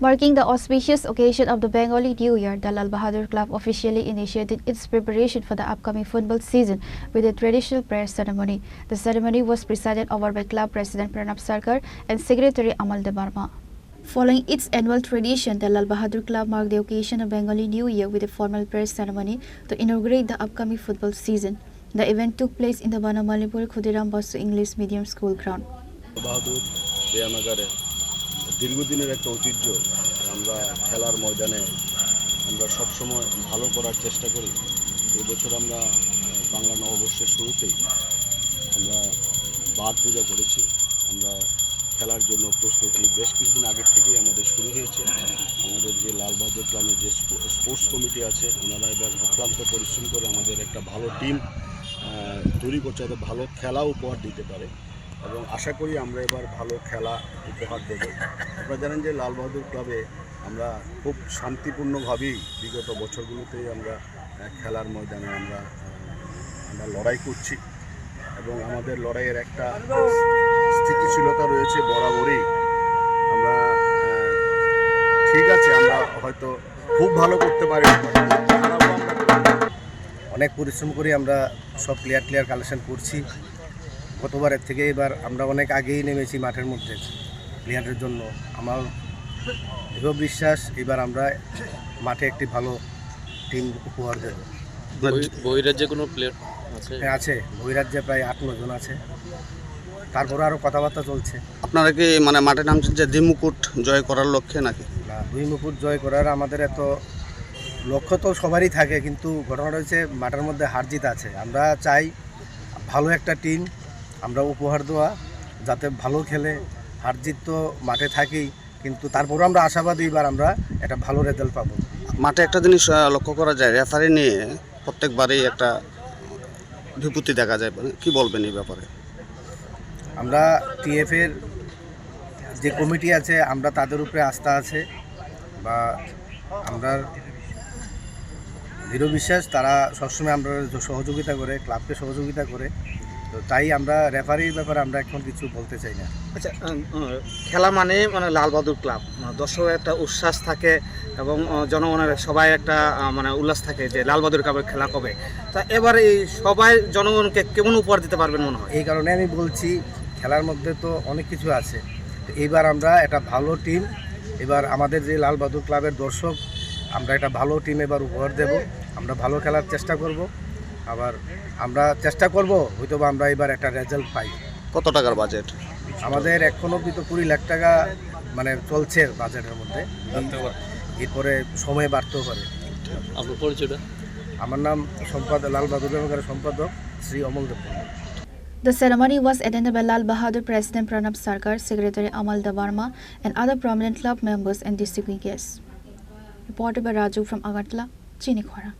Marking the auspicious occasion of the Bengali New Year, the Lal Bahadur Club officially initiated its preparation for the upcoming football season with a traditional prayer ceremony. The ceremony was presided over by Club President Pranab Sarkar and Secretary Amal Debarma. Following its annual tradition, the Lal Bahadur Club marked the occasion of Bengali New Year with a formal prayer ceremony to inaugurate the upcoming football season. The event took place in the Banamalipur Khudiram Basu English Medium School ground. বাহাদুর ব্যায়ামাগারে দীর্ঘদিনের একটা ঐতিহ্য। আমরা খেলার ময়দানে আমরা সবসময় ভালো করার চেষ্টা করি। এই বছর আমরা বাংলা নববর্ষের শুরুতেই আমরা বাদ পূজা করেছি। আমরা খেলার জন্য প্রস্তুতি বেশ কিছুদিন আগের থেকেই আমাদের শুরু হয়েছে। আমাদের যে লাল বাহাদুর ক্লাবের যে স্পোর্টস কমিটি আছে, ওনারা এবার অক্লান্ত পরিশ্রম করে আমাদের একটা ভালো টিম তৈরি করছে, যাতে ভালো খেলা উপহার দিতে পারে এবং আশা করি আমরা এবার ভালো খেলা উপহার দেব। আপনারা জানেন যে লাল বাহাদুর ক্লাবে আমরা খুব শান্তিপূর্ণভাবেই বিগত বছরগুলোতেই আমরা খেলার ময়দানে আমরা লড়াই করছি এবং আমাদের লড়াইয়ের একটা স্থিতিশীলতা রয়েছে বরাবরই। আমরা ঠিক আছে, আমরা হয়তো খুব ভালো করতে পারি, অনেক পরিশ্রম করে আমরা সব প্লেয়ার কালেকশন করছি। গতবারের থেকে এবার আমরা অনেক আগেই নেমেছি মাঠের মধ্যে প্লেয়ারের জন্য। আমার দৃঢ় বিশ্বাস এবার আমরা মাঠে একটি ভালো টিম উপহার দেব। বহিরাজ্যে কোনো প্লেয়ার আছে? হ্যাঁ আছে, বহিরাজ্যে প্রায় 8-9 জন আছে, তারপরে আরও কথাবার্তা চলছে। আপনারা কি মানে মাঠে নামছেন যে দ্বিমুকুট জয় করার লক্ষ্যে নাকি? না, দ্বিমুকুট জয় করার আমাদের এত লক্ষ্য তো সবারই থাকে, কিন্তু ঘটনাটা হচ্ছে মাঠের মধ্যে হার জিত আছে। আমরা চাই ভালো একটা টিম আমরা উপহার দেওয়া, যাতে ভালো খেলে। হার জিত তো মাঠে থাকেই, কিন্তু তারপরেও আমরা আশাবাদী এবার আমরা একটা ভালো রেজাল্ট পাবো। মাঠে একটা জিনিস লক্ষ্য করা যায়, রেফারি নিয়ে প্রত্যেকবারই একটা বিপত্তি দেখা যায়, কি বলবেন এই ব্যাপারে? আমরা টিএফের যে কমিটি আছে আমরা তাদের উপরে আস্থা আছে বা আমরা দৃঢ় বিশ্বাস তারা সবসময় আমরা সহযোগিতা করে, ক্লাবকে সহযোগিতা করে। তো তাই আমরা রেফারির ব্যাপারে আমরা এখন কিছু বলতে চাই না। আচ্ছা, খেলা মানে লাল বাহাদুর ক্লাব, দর্শকের একটা উচ্ছ্বাস থাকে এবং জনগণের সবাই একটা মানে উল্লাস থাকে যে লাল বাহাদুর ক্লাবের খেলা কবে। তা এবার এই সবাই জনগণকে কেমন উপহার দিতে পারবেন মনে হয়? এই কারণে আমি বলছি খেলার মধ্যে তো অনেক কিছু আছে। তো এইবার আমরা একটা ভালো টিম, এবার আমাদের যে লাল বাহাদুর ক্লাবের দর্শক, আমরা একটা ভালো টিম এবার উপহার দেব। আমরা ভালো খেলার চেষ্টা করব, আবার আমরা চেষ্টা করব হয়তো বা আমরা এবার একটা রেজাল্ট পাই। কত টাকার বাজেট আমাদের এখন অবধি তো 20 লাখ টাকা মানে চলছে বাজেটের মধ্যে, এরপরে সময় বাড়তেও পারে। আপনার পরিচয়টা? আমার নাম সম্পাদক, লাল বাহাদুর ব্যায়ামাগারের সম্পাদক Shri Amal Debbarma. The ceremony was attended by Lal Bahadur President Pranab Sarkar, Secretary Amal Debarma, and other prominent club members and distinguished guests. Reported by Raju from Agartala, Chinikhwara.